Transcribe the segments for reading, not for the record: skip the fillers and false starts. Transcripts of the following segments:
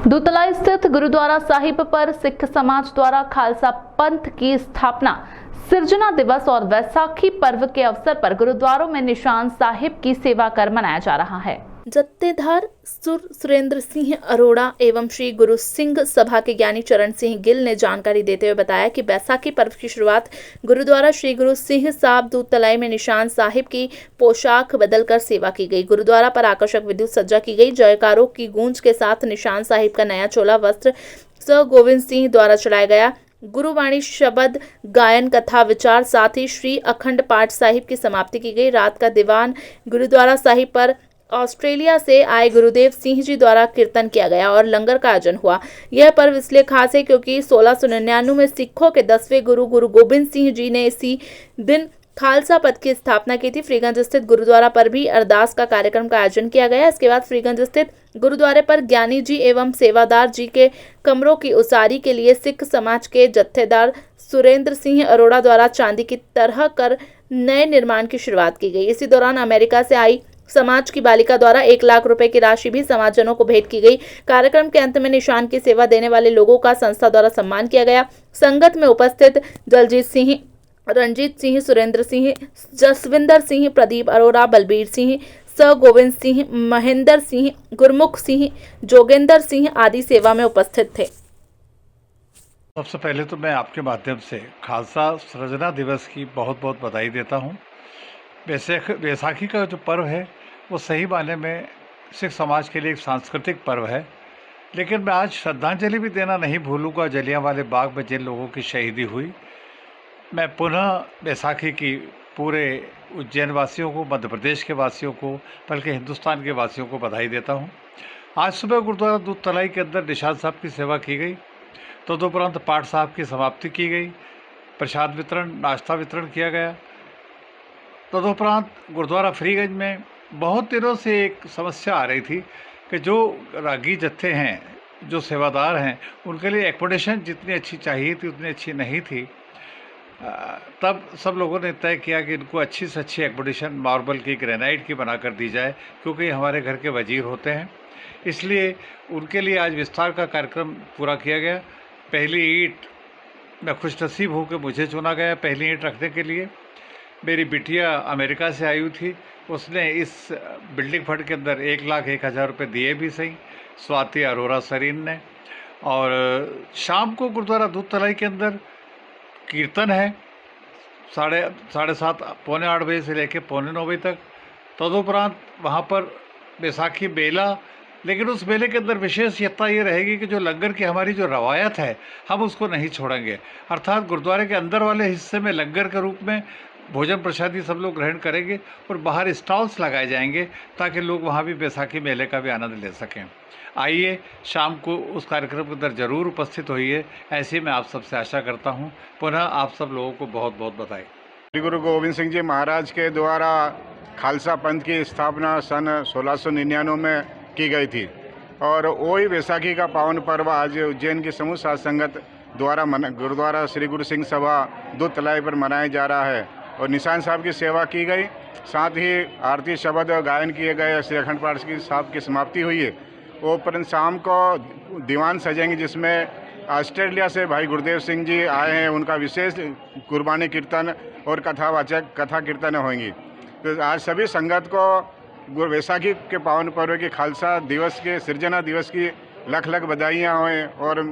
दूतलाई स्थित गुरुद्वारा साहिब पर सिख समाज द्वारा खालसा पंथ की स्थापना, सिरजना दिवस और वैसाखी पर्व के अवसर पर गुरुद्वारों में निशान साहिब की सेवा कर मनाया जा रहा है। जत्थेदार सुरेंद्र सिंह अरोड़ा एवं श्री गुरु सिंह सभा के ज्ञानी चरण सिंह गिल ने जानकारी देते हुए बताया कि बैसाखी पर्व की शुरुआत गुरुद्वारा श्री गुरु सिंह साहब दूतलाई में निशान साहिब की पोशाक बदलकर सेवा की गई। गुरुद्वारा पर आकर्षक विद्युत सज्जा की गई। जयकारों की गूंज के साथ निशान साहिब का नया चोला वस्त्र सर गोविंद सिंह द्वारा चढ़ाया गया। गुरुवाणी शब्द गायन कथा विचार साथ ही श्री अखंड पाठ साहिब की समाप्ति की गई। रात का दीवान गुरुद्वारा साहिब पर ऑस्ट्रेलिया से आए गुरुदेव सिंह जी द्वारा कीर्तन किया गया और लंगर का आयोजन हुआ। यह पर्व इसलिए खास है क्योंकि 1699 में सिखों के 10वें गुरु गोविंद सिंह जी ने इसी दिन खालसा पंथ की स्थापना की थी। फ्रीगंज स्थित गुरुद्वारा पर भी अरदास का कार्यक्रम का आयोजन किया गया। इसके बाद फ्रीगंज स्थित गुरुद्वारे पर ज्ञानी जी एवं सेवादार जी के कमरों की उसारी के लिए सिख समाज के जत्थेदार सुरेंद्र सिंह अरोड़ा द्वारा चांदी की तरह कर नए निर्माण की शुरुआत की गई। इसी दौरान अमेरिका से आई समाज की बालिका द्वारा 1 लाख रुपए की राशि भी समाजजनों को भेंट की गई। कार्यक्रम के अंत में निशान की सेवा देने वाले लोगों का संस्था द्वारा सम्मान किया गया। संगत में उपस्थित दलजीत सिंह, रणजीत सिंह, सुरेंद्र सिंह, जसविंदर सिंह, प्रदीप अरोड़ा, बलबीर सिंह, सर गोविंद सिंह, महेंद्र सिंह, गुरमुख सिंह, जोगेंद्र सिंह आदि सेवा में उपस्थित थे। सबसे पहले तो मैं आपके माध्यम से खालसा सृजना दिवस की बहुत बहुत बधाई देता हूँ। बैसाखी का जो पर्व है वो सही मायने में सिख समाज के लिए एक सांस्कृतिक पर्व है, लेकिन मैं आज श्रद्धांजलि भी देना नहीं भूलूंगा जलियांवाले बाग में जिन लोगों की शहीदी हुई। मैं पुनः बैसाखी की पूरे उज्जैन वासियों को, मध्य प्रदेश के वासियों को, बल्कि हिंदुस्तान के वासियों को बधाई देता हूँ। आज सुबह गुरुद्वारा दूतलाई के अंदर निशान साहब की सेवा की गई, तदुपरांत पाठ साहब की समाप्ति की गई, प्रसाद वितरण, नाश्ता वितरण किया गया। तदुपरांत गुरुद्वारा फ्रीगंज में बहुत दिनों से एक समस्या आ रही थी कि जो रागी जत्थे हैं, जो सेवादार हैं, उनके लिए एकोमोडेशन जितनी अच्छी चाहिए थी उतनी अच्छी नहीं थी। तब सब लोगों ने तय किया कि इनको अच्छी से अच्छी एकोमोडेशन मार्बल की, ग्रेनाइट की बना कर दी जाए, क्योंकि हमारे घर के वजीर होते हैं। इसलिए उनके लिए आज विस्तार का कार्यक्रम पूरा किया गया। पहली ईंट, मैं खुशनसीब हूँ कि मुझे चुना गया पहली ईंट रखने के लिए। मेरी बिटिया अमेरिका से आई हुई थी, उसने इस बिल्डिंग फंड के अंदर 1,01,000 रुपये दिए भी सही, स्वाति अरोड़ा सरीन ने। और शाम को गुरुद्वारा दूतलाई के अंदर कीर्तन है 7:30 पौने 8 बजे से लेकर पौने 9 बजे तक। तदुपरांत वहाँ पर बैसाखी मेला, लेकिन उस मेले के अंदर विशेषता ये रहेगी कि जो लंगर की हमारी जो रवायत है हम उसको नहीं छोड़ेंगे। अर्थात गुरुद्वारे के अंदर वाले हिस्से में लंगर के रूप में भोजन प्रसादी सब लोग ग्रहण करेंगे और बाहर स्टॉल्स लगाए जाएंगे ताकि लोग वहाँ भी बैसाखी मेले का भी आनंद ले सकें। आइए शाम को उस कार्यक्रम के अंदर ज़रूर उपस्थित होइए, ऐसी मैं आप सबसे आशा करता हूँ। पुनः आप सब लोगों को बहुत बहुत बधाई। श्री गुरु गोविंद सिंह जी महाराज के द्वारा खालसा पंथ की स्थापना सन 1699 में की गई थी और वही बैसाखी का पावन पर्व आज उज्जैन की समूह साध संगत द्वारा गुरुद्वारा श्री गुरु सिंह सभा दूतलाई पर मनाया जा रहा है और निशान साहब की सेवा की गई। साथ ही आरती शब्द गायन किए गए। श्री अखंड पाठ साहब की समाप्ति हुई है। वो पर शाम को दीवान सजेंगे जिसमें ऑस्ट्रेलिया से भाई गुरुदेव सिंह जी आए हैं, उनका विशेष गुरबानी कीर्तन और कथा कीर्तन होंगी। तो आज सभी संगत को बैसाखी के पावन पर्व के खालसा दिवस के सृजना दिवस की लख लख बधाइयाँ हों। और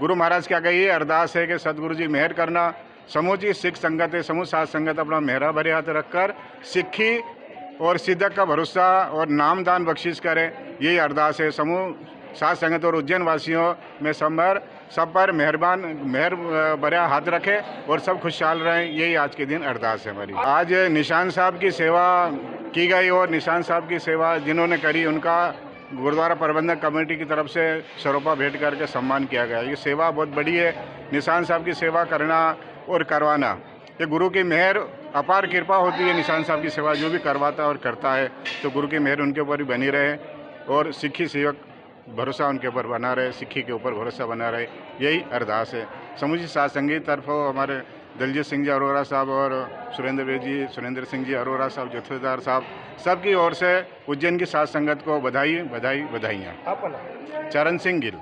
गुरु महाराज क्या कहिए, अरदास है कि सतगुरु जी मेहर करना, समूची सिख संगत है, समूह साध संगत अपना मेहरा भरे हाथ रखकर सिक्खी और सिद्धक का भरोसा और नामदान बख्शिश करें, यही अरदास है। समूह साध संगत और उज्जैन वासियों में सब पर मेहर भरा हाथ रखे और सब खुशहाल रहें, यही आज के दिन अरदास है हमारी। आज निशान साहब की सेवा की गई और निशान साहब की सेवा जिन्होंने करी उनका गुरुद्वारा प्रबंधक कमेटी की तरफ से सरोपा भेंट करके सम्मान किया गया। ये सेवा बहुत बड़ी है। निशान साहब की सेवा करना और करवाना, ये गुरु की मेहर अपार कृपा होती है। निशान साहब की सेवा जो भी करवाता है और करता है तो गुरु की मेहर उनके ऊपर भी बनी रहे और सिक्खी सेवक भरोसा उनके ऊपर बना रहे, सिक्खी के ऊपर भरोसा बना रहे, यही अरदास है। समूची साध संगत तरफ हमारे दलजीत सिंह जी अरोरा साहब और सुरेंद्र सिंह जी अरोरा साहब, जथेदार साहब, सबकी ओर से उज्जैन की साध संगत को बधाई बधाई बधाइयाँ। चरण सिंह गिल।